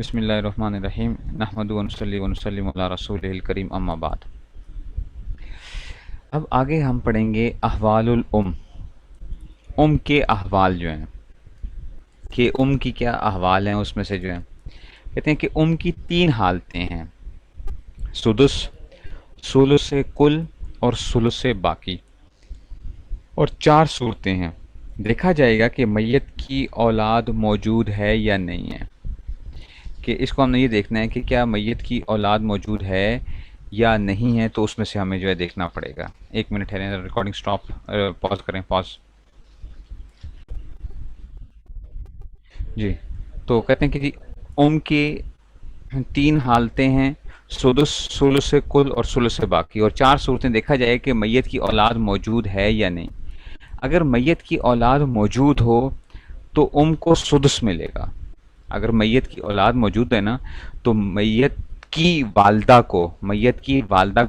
بسم اللہ الرحمن الرحیم نحمد ونصلی ونسلم علی رسول الکریم اما بعد۔ اب آگے ہم پڑھیں گے احوال ام کے احوال جو ہیں کہ ام کی کیا احوال ہیں۔ اس میں سے جو ہیں کہتے ہیں کہ ام کی 3 حالتیں ہیں: سدس، ثلث کل اور ثلث باقی، اور 4 صورتیں ہیں۔ دیکھا جائے گا کہ میت کی اولاد موجود ہے یا نہیں ہے، کہ اس کو ہم نے یہ دیکھنا ہے کہ کیا میت کی اولاد موجود ہے یا نہیں ہے، تو اس میں سے ہمیں جو ہے دیکھنا پڑے گا۔ 1 منٹ ٹھہریں، ریکارڈنگ سٹاپ، پاز کریں، پاز۔ جی، تو کہتے ہیں کہ جی ام کی 3 حالتیں ہیں: سدس، ثلث کل اور ثلث باقی، اور 4 صورتیں دیکھا جائے کہ میت کی اولاد موجود ہے یا نہیں۔ اگر میت کی اولاد موجود ہو تو ام کو سدس ملے گا۔ اگر میت کی اولاد موجود ہے نا، تو میت کی والدہ کو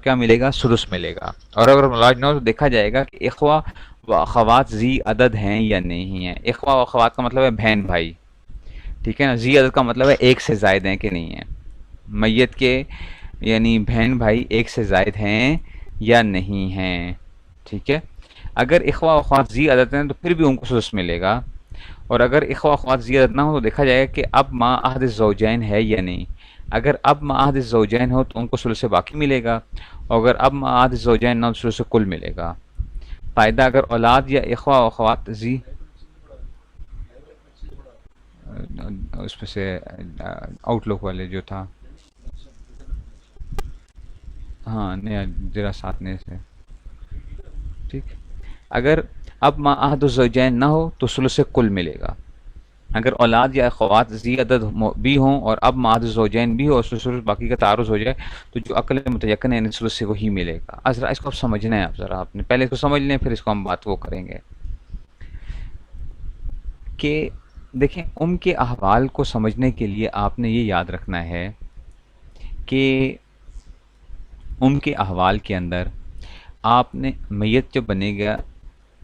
کیا ملے گا؟ سدس ملے گا۔ اور اگر اولاد نہ ہو تو دیکھا جائے گا کہ اخوہ و اخوات ذی عدد ہیں یا نہیں ہیں۔ اخوہ و اخوات کا مطلب ہے بہن بھائی، ٹھیک ہے نا۔ ذی عدد کا مطلب ہے ایک سے زائد ہیں کہ نہیں ہیں، میت کے یعنی بہن بھائی ایک سے زائد ہیں یا نہیں ہیں، ٹھیک ہے۔ اگر اخوہ و اخوات ذی عدد ہیں تو پھر بھی ان کو سدس ملے گا، اور اگر اخوہ و اخوات ذی عدد نہ ہو تو دیکھا جائے گا کہ اب ما عہد الزوجین ہے یا نہیں۔ اگر اب ما عہد الزوجین ہو تو ان کو ثلث باقی ملے گا، اور اگر اب ما عہد الزوجین نہ ہو تو ثلث کل ملے گا۔ فائدہ اگر اولاد یا اخوہ و اخوات ذی اس میں سے آؤٹ لک والے جو تھا، ہاں نیا ذرا ساتھ نے سے، ٹھیک۔ اگر اب ما عہد الزوجین نہ ہو تو ثلث کل ملے گا۔ اگر اولاد یا اخوات ذی عدد بھی ہوں اور اب ما عہد الزوجین بھی ہو اور ثلث باقی کا تعارض ہو جائے تو جو عقل متیقن ہے یعنی ثلث سے وہی ملے گا۔ ذرا اس کو اب سمجھنا ہے، آپ نے پہلے اس کو سمجھ لیں، پھر اس کو ہم بات وہ کریں گے کہ دیکھیں ام کے احوال کو سمجھنے کے لیے آپ نے یہ یاد رکھنا ہے کہ ام کے احوال کے اندر آپ نے میت جب بنے گا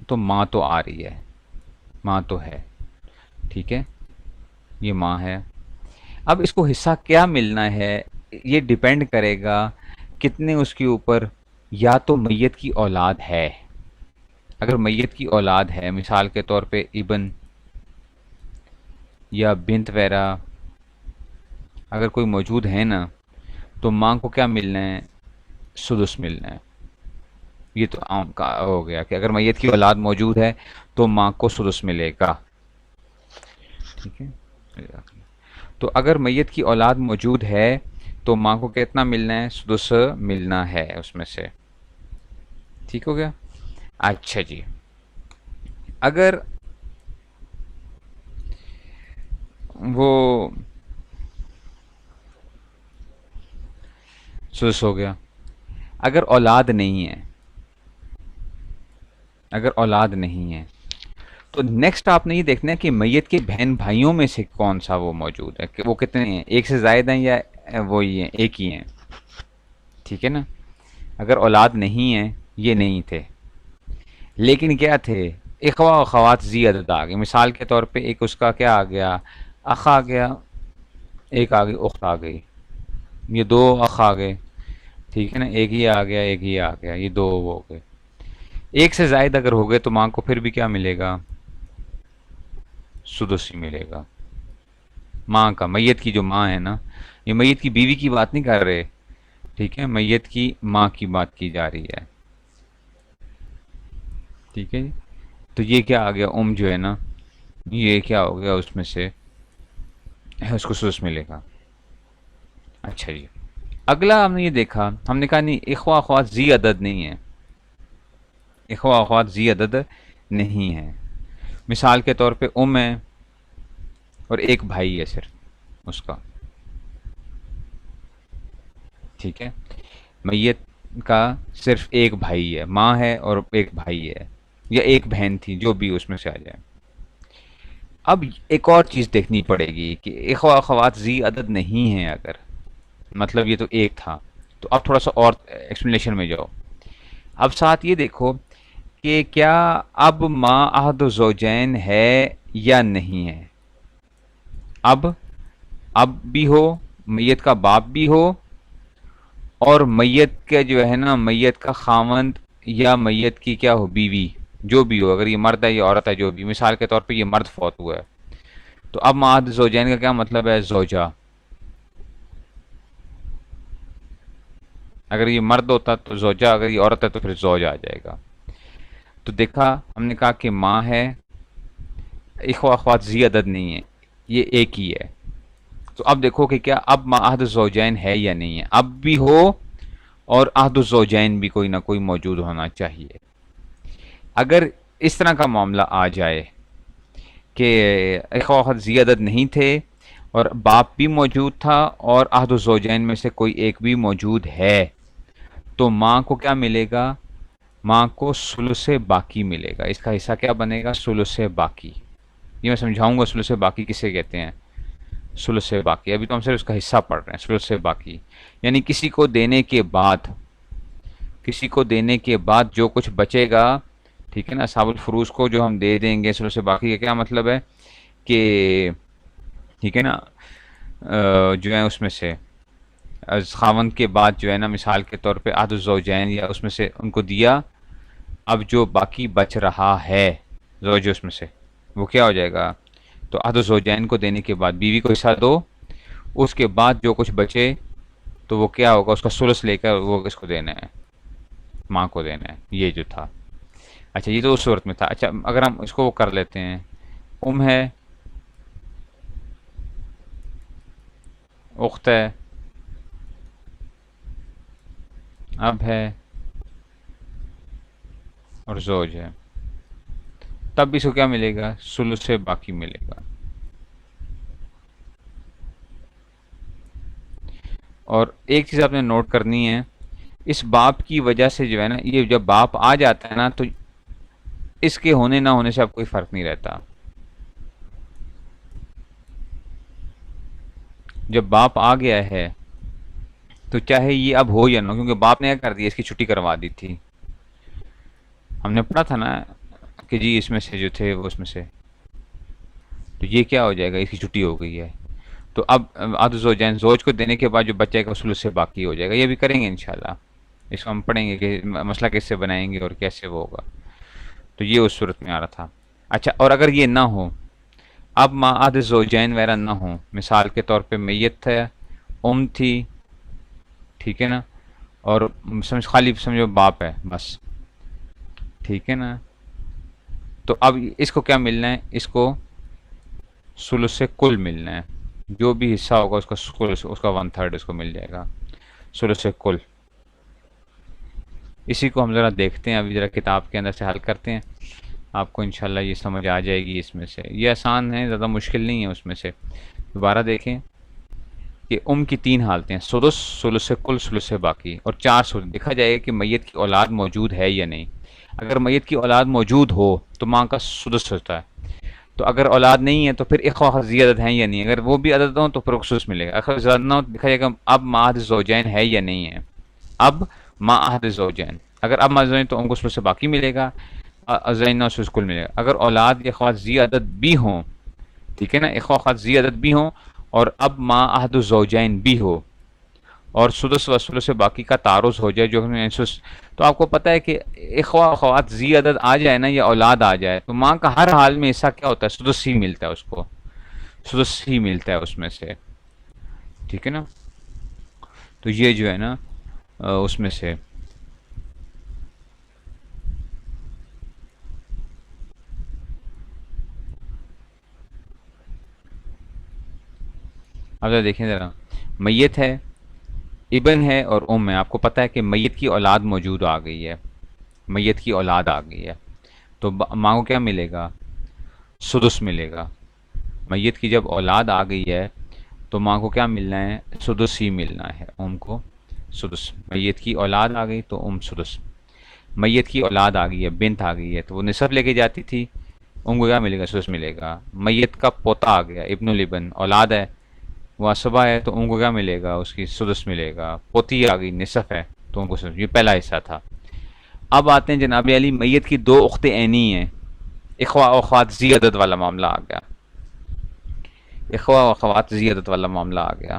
تو ماں تو آ رہی ہے، ماں تو ہے، ٹھیک ہے، یہ ماں ہے۔ اب اس کو حصہ کیا ملنا ہے یہ ڈیپینڈ کرے گا کتنے اس کے اوپر، یا تو میت کی اولاد ہے، اگر میت کی اولاد ہے مثال کے طور پہ ابن یا بنت وغیرہ اگر کوئی موجود ہے نا، تو ماں کو کیا ملنا ہے؟ سدس ملنا ہے۔ یہ تو عام کا ہو گیا کہ اگر میت کی اولاد موجود ہے تو ماں کو سدس ملے گا، ٹھیک ہے۔ تو اگر میت کی اولاد موجود ہے تو ماں کو کتنا ملنا ہے؟ سدس ملنا ہے اس میں سے، ٹھیک ہو گیا۔ اچھا جی، اگر وہ سدس ہو گیا، اگر اولاد نہیں ہے، اگر اولاد نہیں ہے تو نیکسٹ آپ نے یہ دیکھنا ہے کہ میت کے بہن بھائیوں میں سے کون سا وہ موجود ہے، کہ وہ کتنے ہیں، ایک سے زائد ہیں یا وہی ہیں، ایک ہی ہیں، ٹھیک ہے نا۔ اگر اولاد نہیں ہے، یہ نہیں تھے لیکن کیا تھے؟ اخوہ و اخوات ذی عدد آ گئے۔ مثال کے طور پہ ایک اس کا کیا آ گیا؟ اخ آ گیا، ایک آ گئی اخت آ گئی، یہ 2 اخ آ گئے، ٹھیک ہے نا، ایک ہی آ گیا، ایک ہی آ گیا، یہ 2 وہ ہو گئے۔ ایک سے زائد اگر ہو گئے تو ماں کو پھر بھی کیا ملے گا؟ سدس ہی ملے گا۔ ماں کا، میت کی جو ماں ہے نا، یہ میت کی بیوی کی بات نہیں کر رہے، ٹھیک ہے، میت کی ماں کی بات کی جا رہی ہے، ٹھیک ہے جی۔ تو یہ کیا آ گیا؟ ام جو ہے نا، یہ کیا ہو گیا اس میں سے، اس کو سدس ملے گا۔ اچھا جی، اگلا ہم نے یہ دیکھا، ہم نے کہا نہیں اخوہ اخوات ذی عدد نہیں ہے، اخوہ اخوات ذی عدد نہیں ہے۔ مثال کے طور پہ ام ہے اور ایک بھائی ہے صرف اس کا، ٹھیک ہے، میت کا صرف ایک بھائی ہے، ماں ہے اور ایک بھائی ہے، یا ایک بہن تھی، جو بھی اس میں سے آ جائے۔ اب ایک اور چیز دیکھنی پڑے گی کہ اخوہ اخوات ذی عدد نہیں ہیں، اگر مطلب یہ تو ایک تھا، تو اب تھوڑا سا اور ایکسپلینیشن میں جاؤ۔ اب ساتھ یہ دیکھو کہ کیا اب ما عہد زوجین ہے یا نہیں ہے۔ اب اب بھی ہو، میت کا باپ بھی ہو، اور میت کے جو ہے نا میت کا خاوند یا میت کی کیا ہو بیوی، جو بھی ہو، اگر یہ مرد ہے یا عورت ہے جو بھی، مثال کے طور پہ یہ مرد فوت ہوا ہے، تو اب معاہد زوجین کا کیا مطلب ہے؟ زوجہ. اگر یہ مرد ہوتا تو زوجہ، اگر یہ عورت ہے تو پھر زوج آ جائے گا. تو دیکھا ہم نے کہا کہ ماں ہے، اخوہ اخوات ذی عدد نہیں ہے، یہ ایک ہی ہے. تو اب دیکھو کہ کیا اب عہد الزوجین ہے یا نہیں ہے. اب بھی ہو اور عہد الزوجین بھی کوئی نہ کوئی موجود ہونا چاہیے. اگر اس طرح کا معاملہ آ جائے کہ اخوہ اخوات ذی عدد نہیں تھے اور باپ بھی موجود تھا اور عہد الزوجین میں سے کوئی ایک بھی موجود ہے، تو ماں کو کیا ملے گا؟ ماں کو ثلث باقی ملے گا. اس کا حصہ کیا بنے گا؟ ثلث باقی. یہ میں سمجھاؤں گا ثلث باقی کسے کہتے ہیں. ثلث باقی ابھی تو ہم صرف اس کا حصہ پڑھ رہے ہیں. ثلث باقی یعنی کسی کو دینے کے بعد، کسی کو دینے کے بعد جو کچھ بچے گا، ٹھیک ہے نا، اصحاب الفروض کو جو ہم دے دیں گے. ثلث باقی کا کیا مطلب ہے کہ ٹھیک ہے نا جو ہے اس میں سے از خاوند کے بعد جو ہے نا مثال کے طور پہ عہد الزوجین یا اس میں سے ان کو دیا، اب جو باقی بچ رہا ہے زوج اس میں سے وہ کیا ہو جائے گا؟ تو عہد الزوجین کو دینے کے بعد بیوی کو حصہ دو، اس کے بعد جو کچھ بچے تو وہ کیا ہوگا؟ اس کا ثلث لے کر وہ کس کو دینا ہے؟ ماں کو دینا ہے. یہ جو تھا، اچھا یہ تو اس صورت میں تھا. اچھا اگر ہم اس کو وہ کر لیتے ہیں، ہے، اخت ہے، اب ہے اور زوج ہے، تب بھی اس کو کیا ملے گا؟ ثلث باقی ملے گا. اور ایک چیز آپ نے نوٹ کرنی ہے، اس باپ کی وجہ سے جو ہے نا، یہ جب باپ آ جاتا ہے نا تو اس کے ہونے نہ ہونے سے اب کوئی فرق نہیں رہتا. جب باپ آ گیا ہے تو چاہے یہ اب ہو یا نہ ہو، کیونکہ باپ نے کیا کر دیا؟ اس کی چھٹی کروا دی تھی. ہم نے پڑھا تھا نا کہ جی اس میں سے جو تھے وہ اس میں سے، تو یہ کیا ہو جائے گا؟ اس کی چھٹی ہو گئی ہے. تو اب عہد الزوجین زوج کو دینے کے بعد جو بچے کا ثلث سے باقی ہو جائے گا. یہ بھی کریں گے انشاءاللہ، اس کو ہم پڑھیں گے کہ مسئلہ کیسے بنائیں گے اور کیسے وہ ہوگا. تو یہ اس صورت میں آ رہا تھا. اچھا اور اگر یہ نہ ہو، اب ماں عہد زوجین وغیرہ نہ ہوں، مثال کے طور پہ میت ہے، تھی، ٹھیک ہے نا، اور خالی سمجھو باپ ہے بس، ٹھیک ہے نا، تو اب اس کو کیا ملنا ہے؟ اس کو ثلث کل ملنا ہے. جو بھی حصہ ہوگا اس کا اس کا 1/3 اس کو مل جائے گا، ثلث کل. اسی کو ہم ذرا دیکھتے ہیں، ابھی ذرا کتاب کے اندر سے حل کرتے ہیں. آپ کو انشاءاللہ یہ سمجھ آ جائے گی. اس میں سے یہ آسان ہے، زیادہ مشکل نہیں ہے. اس میں سے دوبارہ دیکھیں کہ کی 3 حالتیں ہیں: سدس، ثلث کل، ثلث باقی، اور 4 صورت. دیکھا جائے کہ میت کی اولاد موجود ہے یا نہیں. اگر میت کی اولاد موجود ہو تو ماں کا سدس ہوتا ہے. تو اگر اولاد نہیں ہے تو پھر اخوہ ذی عدد ہیں یا نہیں. اگر وہ بھی عدد ہوں تو پھر سدس ملے گا. اگر زیادہ نہ ہو تو دیکھا جائے گا اب معاہد زوجین ہے یا نہیں ہے. اب معاہد زوجین، اگر اب معاہد زوجین تو ان کو ثلث باقی ملے گا، ازین اور ثلث کل ملے گا. اگر اولاد یا اخوات ذی عدد بھی ہوں، ٹھیک ہے نا، اخوات ذی عدد بھی ہوں اور اب ماں عہد الزوجین بھی ہو اور سدس و ثلث باقی کا تعارض ہو جائے جو ہمیں تو آپ کو پتہ ہے کہ اخوہ اخوات ذی عدد آ جائے نا یا اولاد آ جائے تو ماں کا ہر حال میں حصہ کیا ہوتا ہے؟ سدس ہی ملتا ہے اس کو، سدس ہی ملتا ہے اس میں سے، ٹھیک ہے نا. تو یہ جو ہے نا اس میں سے اب دیکھیں ذرا، میت ہے، ابن ہے اور ہے. آپ کو پتہ ہے کہ میت کی اولاد موجود آ گئی ہے، میت کی اولاد آ گئی ہے، تو ماں کو کیا ملے گا؟ سدس ملے گا. میت کی جب اولاد آ گئی ہے تو ماں کو کیا ملنا ہے؟ سدس ہی ملنا ہے. کو سدس، میت کی اولاد آ گئی تو سدس. میت کی اولاد آ گئی ہے، بنت آ گئی ہے تو وہ نصف لے کے جاتی تھی، کو کیا ملے گا؟ سدس ملے گا. میت کا پوتا آ گیا، ابن الابن، اولاد ہے، وہ عصبہ ہے تو کو کیا ملے گا؟ اس کی سدس ملے گا. پوتی آ گئی، نصف ہے تو ان کو سدس. یہ پہلا حصہ تھا. اب آتے ہیں جناب علی، میت کی 2 اخت عینی ہیں، اخوہ اخوات ذی عدد والا معاملہ آ گیا. اخوا و اخوات زیادت والا معاملہ آ گیا،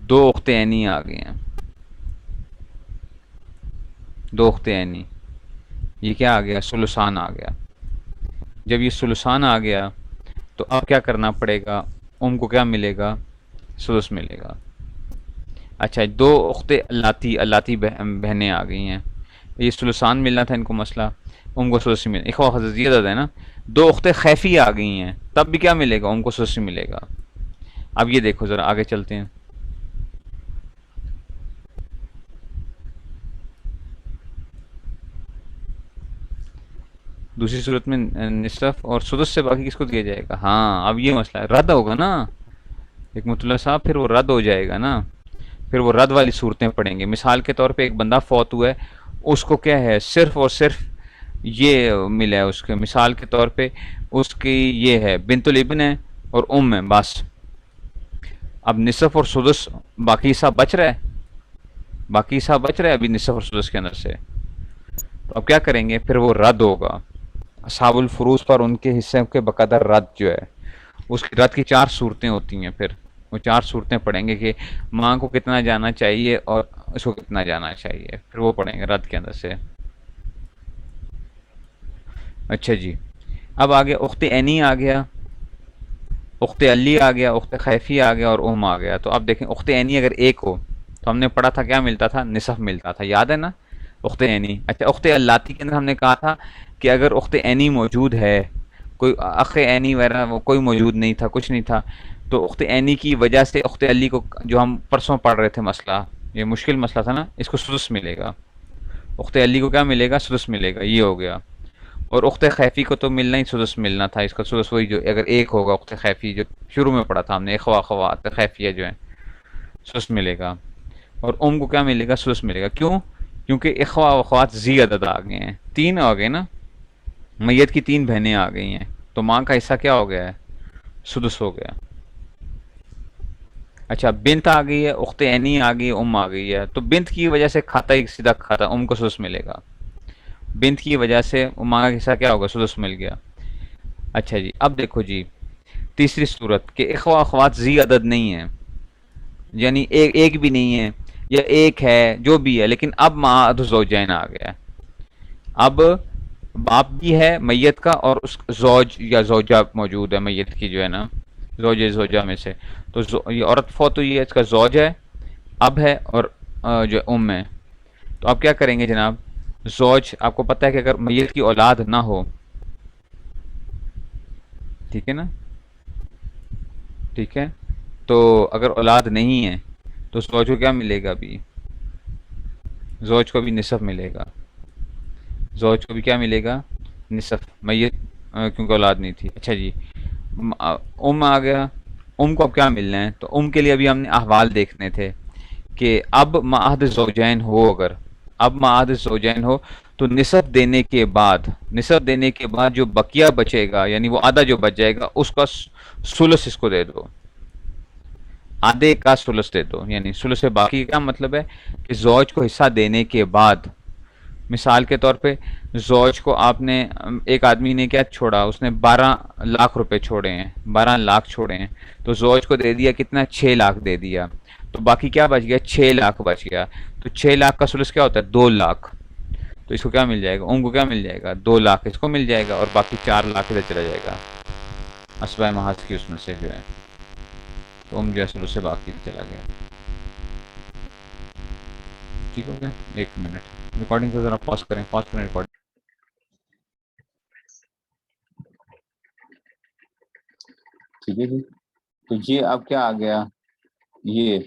دو اخت عینی آ گئی ہیں، دو اخت عینی، یہ کیا آ گیا؟ ثلثان آ گیا۔ جب یہ ثلثان آ گیا تو اب کیا کرنا پڑے گا؟ کو کیا ملے گا؟ سدس ملے گا۔ اچھا، دو اخت اللاتی بہنیں آ گئی ہیں، یہ ثلثان ملنا تھا ان کو مسئلہ، کو سدس ملے، اخوہ حضرت ہے نا۔ دو اخت خیفی آ گئی ہیں، تب بھی کیا ملے گا؟ کو سدس ملے گا۔ اب یہ دیکھو ذرا آگے چلتے ہیں۔ دوسری صورت میں نصف اور سدس سے باقی کس کو دیا جائے گا؟ ہاں اب یہ مسئلہ ہے، رد ہوگا نا حکمت اللہ صاحب، پھر وہ رد ہو جائے گا نا، پھر وہ رد والی صورتیں پڑیں گے۔ مثال کے طور پہ ایک بندہ فوت ہوا ہے، اس کو کیا ہے؟ صرف اور صرف یہ ملا ہے اس کے، مثال کے طور پہ اس کی یہ ہے بنت الابن ہے اور ہے، بس۔ اب نصف اور سدس باقی حصہ بچ رہا ہے، باقی حصہ بچ رہا ہے ابھی نصف اور سدس کے اندر سے، تو اب کیا کریں گے؟ پھر وہ رد ہوگا اصحاب الفروض پر، ان کے حصے کے بقدر رد جو ہے، اس کی رد کی چار صورتیں ہوتی ہیں، پھر وہ چار صورتیں پڑھیں گے کہ ماں کو کتنا جانا چاہیے اور اس کو کتنا جانا چاہیے، پھر وہ پڑھیں گے رد کے اندر سے۔ اچھا جی، اب آگے اخت عینی آ گیا، اخت علی آ گیا، اخت خیفی آ گیا اور آ گیا۔ تو اب دیکھیں اخت عینی اگر ایک ہو تو ہم نے پڑھا تھا کیا ملتا تھا؟ نصف ملتا تھا، یاد ہے نا؟ اخت عینی، اچھا اخت اللاتی کے اندر ہم نے کہا تھا کہ اگر اخت عینی موجود ہے، کوئی اخ عینی وغیرہ وہ کوئی موجود نہیں تھا، کچھ نہیں تھا، تو اخت عینی کی وجہ سے اخت علی کو، جو ہم پرسوں پڑھ رہے تھے مسئلہ، یہ مشکل مسئلہ تھا نا، اس کو سدس ملے گا، اخت علی کو کیا ملے گا؟ سدس ملے گا، یہ ہو گیا۔ اور اخت خیفی کو تو ملنا ہی سدس ملنا تھا، اس کا سدس وہی جو اگر ایک ہوگا، اخت خیفی جو شروع میں پڑھا تھا ہم نے، اخوا اخوات خیفیہ جو ہیں، سدس ملے گا۔ اور کو کیا ملے گا؟ سدس ملے گا۔ کیوں؟ کیونکہ اخوا اخوات زی عدد آ گئے ہیں، تین آ گئے نا، میت کی تین بہنیں آ گئی ہیں، تو ماں کا حصہ کیا ہو گیا ہے؟ سدس ہو گیا۔ اچھا بنت آ گئی ہے، اخت عینی آ گئی، آ گئی ہے، تو بنت کی وجہ سے کھاتا ہی سیدھا کھاتا، کو سدس ملے گا، بنت کی وجہ سے ماں کا حصہ کیا ہوگا؟ سدس مل گیا۔ اچھا جی، اب دیکھو جی تیسری صورت کہ اخوا اخوات زی عدد نہیں ہے، یعنی ایک بھی نہیں ہے یا ایک ہے جو بھی ہے، لیکن اب معاد زوجین آ گیا ہے، اب باپ بھی ہے میت کا اور اس زوج یا زوجہ موجود ہے میت کی جو ہے نا، زوج زوجہ میں سے، تو یہ عورت فوت ہوئی ہے، اس کا زوج ہے، اب ہے اور جو ہے۔ تو اب کیا کریں گے جناب؟ زوج، آپ کو پتہ ہے کہ اگر میت کی اولاد نہ ہو، ٹھیک ہے نا، ٹھیک ہے، تو اگر اولاد نہیں ہے تو زوج کو کیا ملے گا؟ ابھی زوج کو بھی نصف ملے گا، زوج کو بھی کیا ملے گا؟ نصف، میت کیونکہ اولاد نہیں تھی۔ اچھا جی، آ گیا، کو اب کیا ملنا ہے؟ تو کے لیے ابھی ہم نے احوال دیکھنے تھے کہ اب معاہد زوجین ہو، اگر اب معاہد زوجین ہو تو نصف دینے کے بعد جو بقیہ بچے گا، یعنی وہ آدھا جو بچ جائے گا، اس کا ثلث اس کو دے دو، آدھے کا ثلث دے دو، یعنی ثلث باقی کا مطلب ہے کہ زوج کو حصہ دینے کے بعد، مثال کے طور پہ زوج کو آپ نے، ایک آدمی نے کیا چھوڑا؟ اس نے 12 لاکھ روپے چھوڑے ہیں، 12 لاکھ چھوڑے ہیں، تو زوج کو دے دیا کتنا؟ 6 لاکھ دے دیا، تو باقی کیا بچ گیا؟ 6 لاکھ بچ گیا، تو 6 لاکھ کا ثلث کیا ہوتا ہے؟ 2 لاکھ، تو اس کو کیا مل جائے گا؟ کو کیا مل جائے گا؟ 2 لاکھ اس کو مل جائے گا، اور باقی 4 لاکھ ادھر چلا جائے گا اسبۂ محاذ کی اس میں سے جو ہے، تو جو ہے ثلث سے باقی چلا گیا۔ ٹھیک ہو گیا؟ ایک منٹ ریکارڈنگ کو ذرا پاز کریں، ریکارڈنگ۔ ٹھیک ہے جی، تو یہ اب کیا آ گیا؟ یہ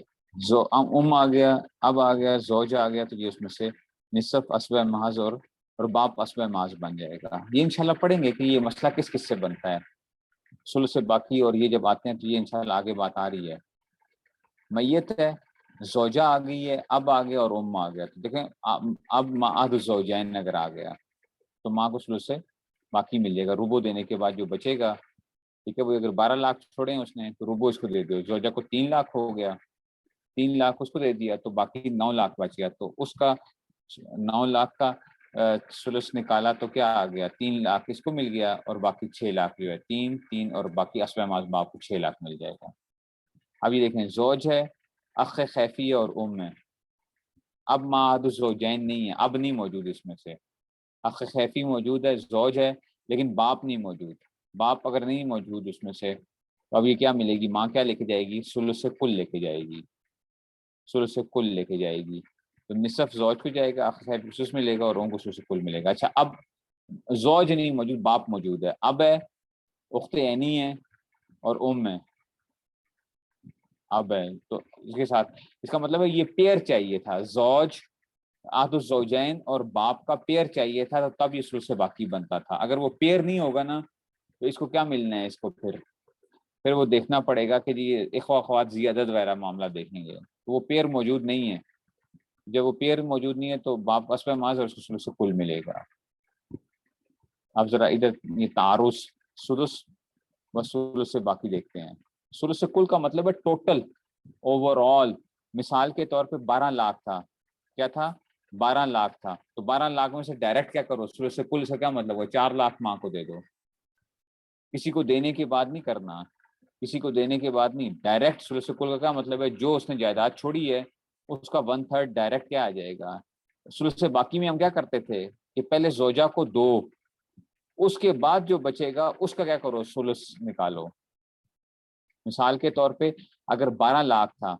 آ گیا، اب آ گیا زوج آ گیا، تو یہ اس میں سے نصف اسبۂ محض اور باپ اسبۂ محض بن جائے گا۔ یہ انشاءاللہ پڑھیں گے کہ یہ مسئلہ کس کس سے بنتا ہے، ثلث سے باقی، اور یہ جب آتے ہیں تو یہ انشاءاللہ آگے بات آ رہی ہے۔ میت ہے، زوجہ آ گئی ہے، اب آ گیا اور آ گیا، تو دیکھیں اب معاد الزوجین اگر آ گیا تو ماں کو ثلث سے باقی مل جائے گا، ربو دینے کے بعد جو بچے گا، ٹھیک ہے، وہ اگر 12 لاکھ چھوڑے ہیں اس نے تو ربو اس کو دے دو، زوجہ کو 3 لاکھ ہو گیا، 3 لاکھ اس کو دے دیا، تو باقی 9 لاکھ بچ گیا، تو اس کا 9 لاکھ کا سلس نکالا تو کیا آ گیا 3 لاکھ اس کو مل گیا اور باقی 6 لاکھ جو ہے 3 اور باقی اسبہ ماض باپ کو 6 لاکھ مل جائے گا۔ اب یہ دیکھیں زوج ہے، اخ خیفی اور ام ہے۔ اب معاد الزوجین نہیں ہے، اب نہیں موجود اس میں سے۔ اخ خیفی موجود ہے، زوج ہے، لیکن باپ نہیں موجود۔ باپ اگر نہیں موجود اس میں سے تو اب یہ کیا ملے گی؟ ماں کیا لے کے جائے گی؟ ثلث کل لے کے جائے گی، ثلث کل لے کے جائے گی۔ تو نصف زوج کو جائے گا، اخ خیفی کو ثلث ملے گا اور ام کو ثلث کل ملے گا۔ اچھا اب زوج نہیں موجود، باپ موجود ہے، اب ہے، اخت عینی ہے اور ام ہے، اب ہے۔ تو اس کے ساتھ اس کا مطلب ہے یہ پیئر چاہیے تھا، زوج آد الزوجین اور باپ کا پیئر چاہیے تھا، تو تب یہ ثلث سے باقی بنتا تھا۔ اگر وہ پیئر نہیں ہوگا نا تو اس کو کیا ملنا ہے؟ اس کو پھر وہ دیکھنا پڑے گا کہ جی اخوہ اخوات ذی عدد وغیرہ معاملہ دیکھیں گے، تو وہ پیئر موجود نہیں ہے۔ جب وہ پیئر موجود نہیں ہے تو باپ اسبہ ماض اور اس کو ثلث کل ملے گا۔ اب ذرا ادھر یہ تعارض سدس و ثلث سے باقی دیکھتے ہیں۔ ثلث کل کا مطلب ہے ٹوٹل، اوور آل۔ مثال کے طور پہ 12 لاکھ تھا، کیا تھا؟ 12 لاکھ تھا، تو 12 لاکھ میں سے ڈائریکٹ کیا کرو؟ ثلث کل سے کیا مطلب ہے؟ 4 لاکھ ماں کو دے دو، کسی کو دینے کے بعد نہیں کرنا، کسی کو دینے کے بعد نہیں، ڈائریکٹ ثلث کل کا کیا مطلب ہے؟ جو اس نے جائیداد چھوڑی ہے اس کا 1/3 ڈائریکٹ کیا آ جائے گا؟ ثلث باقی میں ہم کیا کرتے تھے کہ پہلے زوجہ کو دو، اس کے بعد جو بچے گا اس کا کیا کرو؟ ثلث نکالو۔ مثال کے طور پہ اگر 12 لاکھ تھا،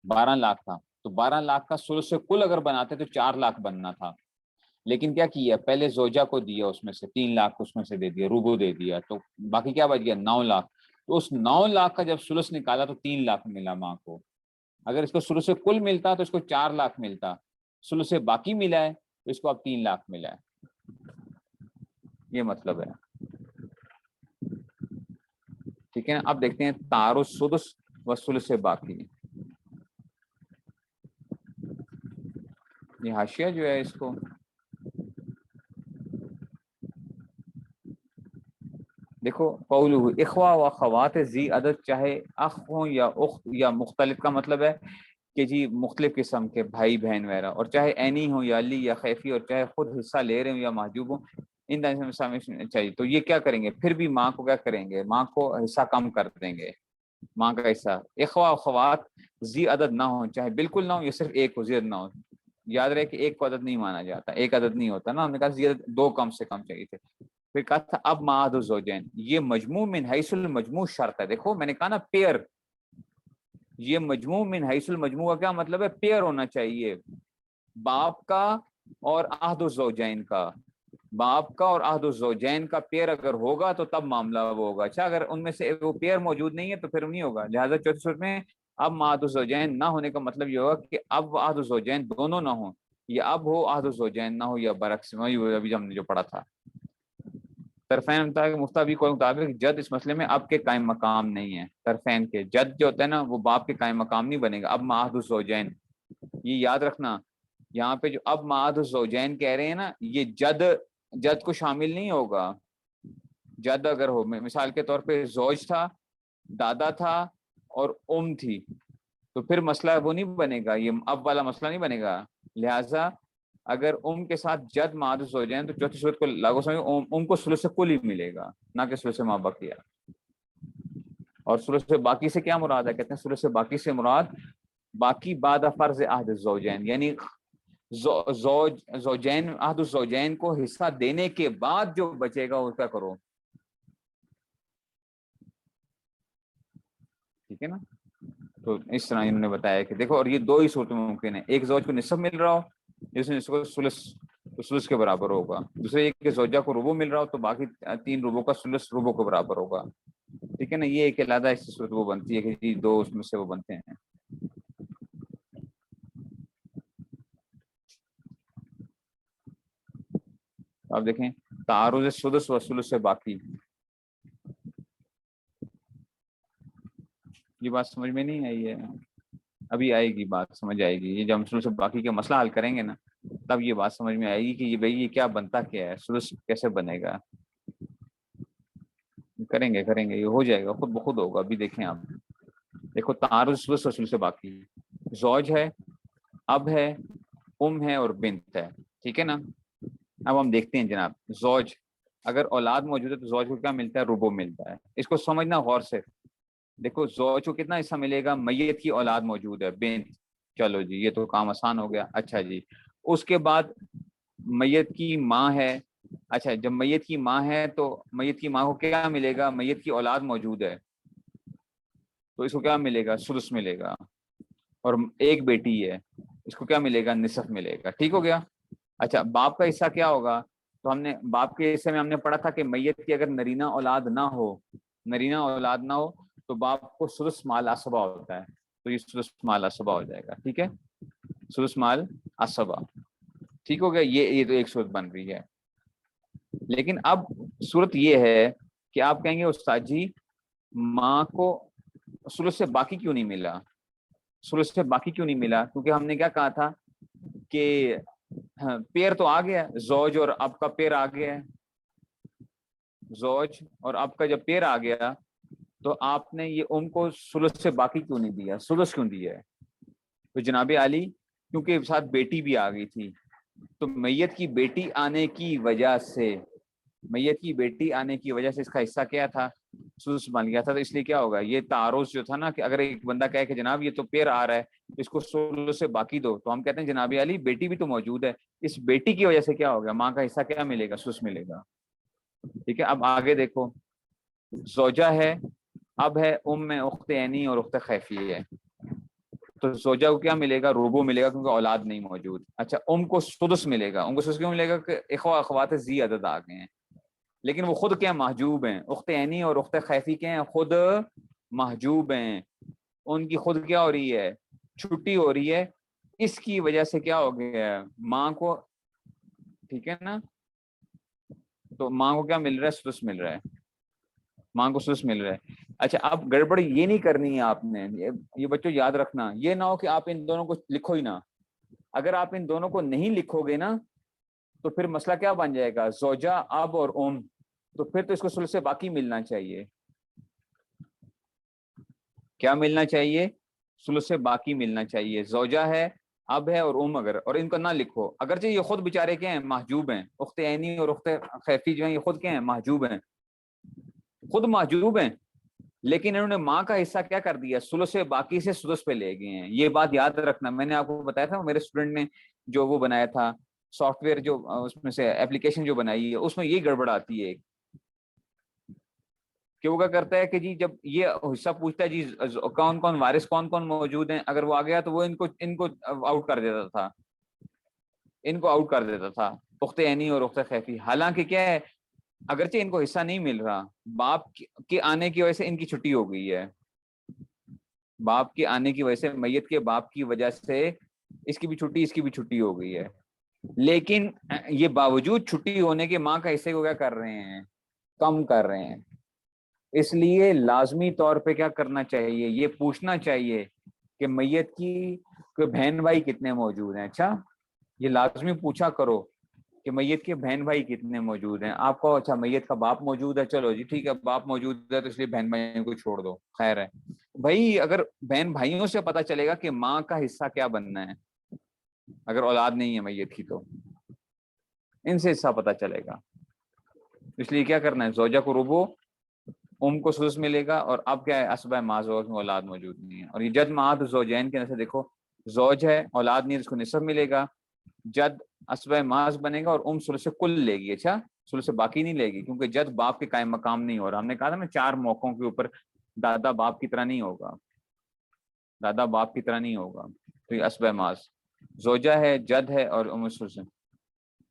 12 لاکھ تھا تو 12 لاکھ کا ثلث کل اگر بناتے تو 4 لاکھ بننا تھا، لیکن کیا کیا؟ پہلے زوجہ کو دیا، اس میں سے 3 لاکھ اس میں سے دے دیا، ربو دے دیا، تو باقی کیا بچ گیا؟ 9 لاکھ۔ تو اس 9 لاکھ کا جب ثلث نکالا تو 3 لاکھ ملا ماں کو۔ اگر اس کو ثلث کل ملتا تو اس کو 4 لاکھ ملتا، ثلث باقی ملا ہے تو اس کو اب 3 لاکھ ملا ہے، یہ مطلب ہے۔ ٹھیک ہے نا؟ اب دیکھتے ہیں تعارض سدس و ثلث باقی۔ یہ حاشیہ جو ہے اس کو دیکھو، قولہ اخوا و اخوات ذی عدد، چاہے اخ ہوں یا اخت یا مختلف، کا مطلب ہے کہ جی مختلف قسم کے بھائی بہن وغیرہ، اور چاہے عینی ہوں یا علی یا خیفی، اور چاہے خود حصہ لے رہے ہوں یا محجوب ہوں، ان چاہیے تو یہ کیا کریں گے؟ پھر بھی ماں کو کیا کریں گے؟ ماں کو حصہ کم کر دیں گے، ماں کا حصہ۔ اخوا و اخوات ذی عدد نہ ہو، چاہے بالکل نہ ہو، یہ صرف ایک ہو، زیادہ نہ ہو۔ یاد رہے کہ ایک کو عدد نہیں مانا جاتا، ایک عدد نہیں ہوتا نا، ہم نے کہا زیادہ 2 کم سے کم چاہیے تھے۔ پھر کہا تھا اب معاد الزوجین، یہ مجموع من حیث المجموع شرط ہے۔ دیکھو میں نے کہا نا پیئر، یہ مجموع من حیث المجموع کا کیا مطلب ہے؟ پیئر ہونا چاہیے، باپ کا اور عہد الزوجین کا، باپ کا اور عہد الزوجین کا پیئر اگر ہوگا تو تب معاملہ وہ ہوگا۔ اچھا اگر ان میں سے وہ پیئر موجود نہیں ہے تو پھر نہیں ہوگا۔ لہٰذا چوتھی صورت میں اب معاد الزوجین نہ ہونے کا مطلب یہ ہوگا کہ اب عہد الزوجین دونوں نہ ہوں، یا اب ہو عہد الزوجین نہ ہو، یا برعکس ابھی ہم نے جو پڑھا تھا۔ طرفین مفتابی کو مطابق جد اس مسئلے میں اب کے قائم مقام نہیں ہے۔ طرفین کے جد جو ہوتا ہے نا وہ باپ کے قائم مقام نہیں بنے گا، اب معاد الزوجین، یہ یاد رکھنا۔ یہاں پہ جو اب معاد الزوجین کہہ رہے ہیں نا، یہ جد کو شامل نہیں ہوگا۔ جد اگر ہو، مثال کے طور پہ زوج تھا، دادا تھا اور ام تھی، تو پھر مسئلہ وہ نہیں بنے گا، یہ اب والا مسئلہ نہیں بنے گا۔ لہٰذا اگر ام کے ساتھ جد معاد الزوجین تو چوتھی صورت کو لاگو سمجھو، ام کو ثلث کل ہی ملے گا، نہ کہ ثلث ما بقیہ۔ اور ثلث باقی سے کیا مراد ہے؟ کہتے ہیں ثلث باقی سے مراد باقی بعد فرض عہد الزوجین، یعنی زوجین عہد الزوجین کو حصہ دینے کے بعد جو بچے گا اس کا کرو، ٹھیک ہے نا؟ تو اس طرح انہوں نے بتایا کہ دیکھو، اور یہ 2 ہی صورتیں ممکن ہے، ایک زوج کو نصف مل رہا ہو جس میں اس کو ثلث کے برابر ہوگا، دوسرے ایک کہ زوجہ کو ربع مل رہا ہو تو باقی 3 ربعوں کا ثلث ربع کے برابر ہوگا، ٹھیک ہے نا؟ یہ ایک علیحدہ اس صورت وہ بنتی ہے کہ جی 2 اس میں سے وہ بنتے ہیں۔ آپ دیکھیں تعارض سدس و ثلث سے باقی، یہ بات سمجھ میں نہیں آئی ہے؟ ابھی آئے گی بات، سمجھ آئے گی، یہ جب ہم ثلث باقی کا مسئلہ حل کریں گے نا تب یہ بات سمجھ میں آئے گی کہ یہ بھائی یہ کیا بنتا کیا ہے، ثلث کیسے بنے گا۔ کریں گے یہ ہو جائے گا، خود بخود ہوگا، ابھی دیکھیں آپ۔ دیکھو تعارض ثلث و ثلث سے باقی، زوج ہے، اب ہے، ام ہے اور بنت ہے، ٹھیک ہے نا؟ اب ہم دیکھتے ہیں جناب، زوج اگر اولاد موجود ہے تو زوج کو کیا ملتا ہے؟ ربع ملتا ہے. اس کو سمجھنا غور سے. دیکھو زوج کو کتنا حصہ ملے گا؟ میت کی اولاد موجود ہے بنت. چلو جی یہ تو کام آسان ہو گیا. اچھا جی اس کے بعد میت کی ماں ہے. اچھا جب میت کی ماں ہے تو میت کی ماں کو کیا ملے گا؟ میت کی اولاد موجود ہے تو اس کو کیا ملے گا؟ سدس ملے گا. اور ایک بیٹی ہے، اس کو کیا ملے گا؟ نصف ملے گا. ٹھیک ہو گیا. اچھا باپ کا حصہ کیا ہوگا؟ تو ہم نے باپ کے حصے میں ہم نے پڑھا تھا کہ میت کی اگر نرینہ اولاد نہ ہو، نرینہ اولاد نہ ہو تو باپ کو سدس مال عصبہ ہوتا ہے. تو یہ سدس مال عصبہ ہو جائے گا. ٹھیک ہے، سدس مال عصبہ. ٹھیک ہو گیا. یہ تو ایک صورت بن رہی ہے. لیکن اب صورت یہ ہے کہ آپ کہیں گے استاد جی ماں کو ثلث سے باقی کیوں نہیں ملا؟ ثلث سے باقی کیوں نہیں ملا؟ کیونکہ ہم نے کیا کہا تھا کہ پیر تو آ گیا، زوج اور اب کا پیر آ گیا ہے. زوج اور اب کا جب پیر آ گیا تو آپ نے یہ کو ثلث سے باقی کیوں نہیں دیا؟ ثلث کیوں دیا ہے؟ تو جناب عالی کیونکہ ساتھ بیٹی بھی آ گئی تھی، تو میت کی بیٹی آنے کی وجہ سے، میت کی بیٹی آنے کی وجہ سے اس کا حصہ کیا تھا؟ سدس بن گیا تھا. تو اس لیے کیا ہوگا؟ یہ تعارض جو تھا نا کہ اگر ایک بندہ کہے کہ جناب یہ تو پیر آ رہا ہے اس کو سدس سے باقی دو، تو ہم کہتے ہیں جناب علی بیٹی بھی تو موجود ہے، اس بیٹی کی وجہ سے کیا ہوگا؟ ماں کا حصہ کیا ملے گا؟ سدس ملے گا. ٹھیک ہے. اب آگے دیکھو، زوجہ ہے، اب ہے ام میں اخت عینی اور اخت خیفی ہے. تو زوجہ کو کیا ملے گا؟ ربع ملے گا کیونکہ اولاد نہیں موجود. اچھا ام کو سدس ملے گا. ام کو سدس کیوں ملے گا؟ کہ اخوہ اخوات زی عدد آ گئے ہیں، لیکن وہ خود کیا محجوب ہیں. اخت عینی اور اخت خیفی کے ہیں خود محجوب ہیں. ان کی خود کیا ہو رہی ہے؟ چھٹی ہو رہی ہے. اس کی وجہ سے کیا ہو گیا ہے؟ ماں کو، ٹھیک ہے نا، تو ماں کو کیا مل رہا ہے؟ سدس مل رہا ہے. ماں کو سدس مل رہا ہے. اچھا اب گڑبڑ یہ نہیں کرنی ہے آپ نے، یہ بچوں یاد رکھنا، یہ نہ ہو کہ آپ ان دونوں کو لکھو ہی نہ. اگر آپ ان دونوں کو نہیں لکھو گے نا تو پھر مسئلہ کیا بن جائے گا؟ زوجہ اب اور ام، تو پھر تو اس کو ثلث سے باقی ملنا چاہیے. کیا ملنا چاہیے؟ ثلث سے باقی ملنا چاہیے. زوجہ ہے، اب ہے اور ام، اگر اور ان کو نہ لکھو، اگرچہ یہ خود بیچارے کیا ہیں؟ محجوب ہیں. اخت عینی اور اخت خیفی جو ہیں یہ خود کیا ہیں؟ محجوب ہیں، خود محجوب ہیں، لیکن انہوں نے ماں کا حصہ کیا کر دیا؟ ثلث سے باقی سے سدس پہ لے گئے ہیں. یہ بات یاد رکھنا. میں نے آپ کو بتایا تھا میرے اسٹوڈنٹ نے جو وہ بنایا تھا سافٹ ویئر، جو اس میں سے اپلیکیشن جو بنائی ہے، اس میں یہ گڑبڑ آتی ہے کہ وہ کیا کرتا ہے کہ جی جب یہ حصہ پوچھتا ہے جی کون کون وارث کون کون موجود ہیں، اگر وہ آ گیا تو وہ ان کو آؤٹ کر دیتا تھا، ان کو آؤٹ کر دیتا تھا اخت عینی اور اخت خیفی. حالانکہ کیا ہے، اگرچہ ان کو حصہ نہیں مل رہا، باپ کے آنے کی وجہ سے ان کی چھٹی ہو گئی ہے. باپ کے آنے کی وجہ سے، میت کے باپ کی وجہ سے اس کی بھی چھٹی، اس کی بھی چھٹی ہو گئی ہے. لیکن یہ باوجود چھٹی ہونے کے ماں کا حصے کو کیا کر رہے ہیں؟ کم کر رہے ہیں. اس لیے لازمی طور پہ کیا کرنا چاہیے؟ یہ پوچھنا چاہیے کہ میت کی کوئی بہن بھائی کتنے موجود ہیں. اچھا یہ لازمی پوچھا کرو کہ میت کے بہن بھائی کتنے موجود ہیں. آپ کو اچھا میت کا باپ موجود ہے، چلو جی ٹھیک ہے باپ موجود ہے تو اس لیے بہن بھائیوں کو چھوڑ دو، خیر ہے. بھائی اگر بہن بھائیوں سے پتہ چلے گا کہ ماں کا حصہ کیا بننا ہے، اگر اولاد نہیں ہے میت کی تو ان سے حصہ پتہ چلے گا. اس لیے کیا کرنا ہے؟ زوجہ کو ربع، ام کو سدس ملے گا، اور اب کیا ہے؟ اسبہ ماں زوج میں اولاد موجود نہیں ہے. اور یہ جد معاد زوجین کے اندر سے دیکھو، زوج ہے اولاد نہیں، اس کو نصف ملے گا. جد اسبہ ماز بنے گا اور ام ثلث کل لے گی. اچھا ثلث باقی نہیں لے گی کیونکہ جد باپ کے قائم مقام نہیں ہو رہا. ہم نے کہا تھا نا 4 موقعوں کے اوپر دادا باپ کی طرح نہیں ہوگا، دادا باپ کی طرح نہیں ہوگا. تو یہ اسبہ ماز زوجہ ہے، جد ہے اور ام ثلث،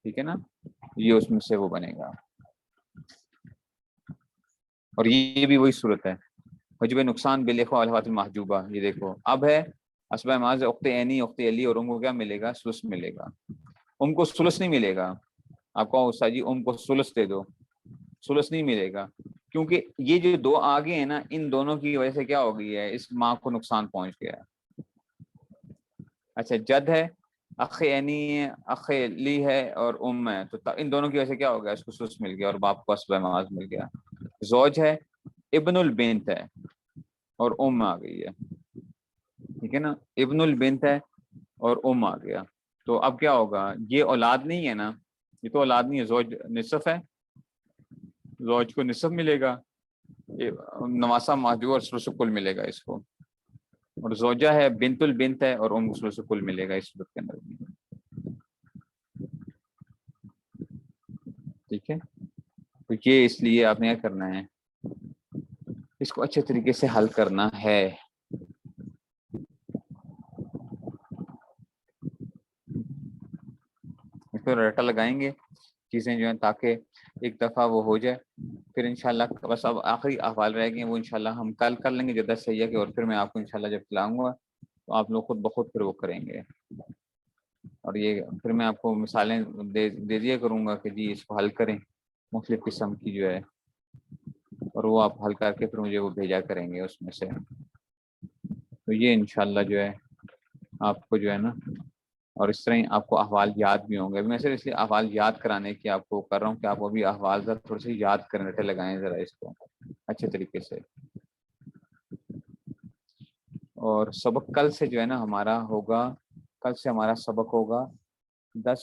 ٹھیک ہے نا، یہ اس میں سے وہ بنے گا. اور یہ بھی وہی صورت ہے وجب نقصان بالاخوہ والحوات المحجوبہ. یہ دیکھو اب ہے اسبہ ماز، اخت عینی، اخت علی، اور ام کو کیا ملے گا؟ ثلث ملے گا. ام کو ثلث نہیں ملے گا. آپ کو استاد جی ام کو ثلث دے دو، ثلث نہیں ملے گا کیونکہ یہ جو دو آگے ہیں نا، ان دونوں کی وجہ سے کیا ہو گئی ہے؟ اس ماں کو نقصان پہنچ گیا ہے. اچھا جد ہے، اخ عینی ہے، اخ علی ہے اور ام ہے، تو ان دونوں کی وجہ سے کیا ہو گیا؟ اس کو ثلث مل گیا اور باپ کو اسبہ ماز مل گیا. زوج ہے، ابن البنت ہے اور ام آ گئی ہے، ٹھیک ہے نا، ابن البنت ہے اور ام آ گیا. تو اب کیا ہوگا؟ یہ اولاد نہیں ہے نا، یہ تو اولاد نہیں ہے، زوج نصف ہے، زوج کو نصف ملے گا، نواسا مہجور اور ثلث کل ملے گا اس کو، اور زوجہ ہے بنت البنت ہے اور ثلث کل ملے گا اس صورت کے اندر بھی. ٹھیک ہے، تو یہ اس لیے آپ نے کیا کرنا ہے، اس کو اچھے طریقے سے حل کرنا ہے. اس کو رٹا لگائیں گے چیزیں جو ہیں تاکہ ایک دفعہ وہ ہو جائے. پھر انشاءاللہ بس اب آخری احوال رہ گئے، وہ انشاءاللہ ہم کل کر لیں گے جو 10 سیاح کے، اور پھر میں آپ کو انشاءاللہ جب کھلاؤں گا تو آپ لوگ خود بخود پھر وہ کریں گے. اور یہ پھر میں آپ کو مثالیں دے دیا کروں گا کہ جی اس کو حل کریں مختلف قسم کی جو ہے، اور وہ آپ حل کر کے پھر مجھے وہ بھیجا کریں گے اس میں سے. تو یہ انشاءاللہ جو ہے آپ کو جو ہے نا، اور اس طرح ہی آپ کو احوال یاد بھی ہوں گے. میں صرف اس لیے احوال یاد کرانے کی آپ کو کر رہا ہوں کہ آپ ابھی احوال ذرا تھوڑے سے یاد کرنے رٹے لگائیں ذرا اس کو اچھے طریقے سے. اور سبق کل سے جو ہے نا ہمارا ہوگا، کل سے ہمارا سبق ہوگا 10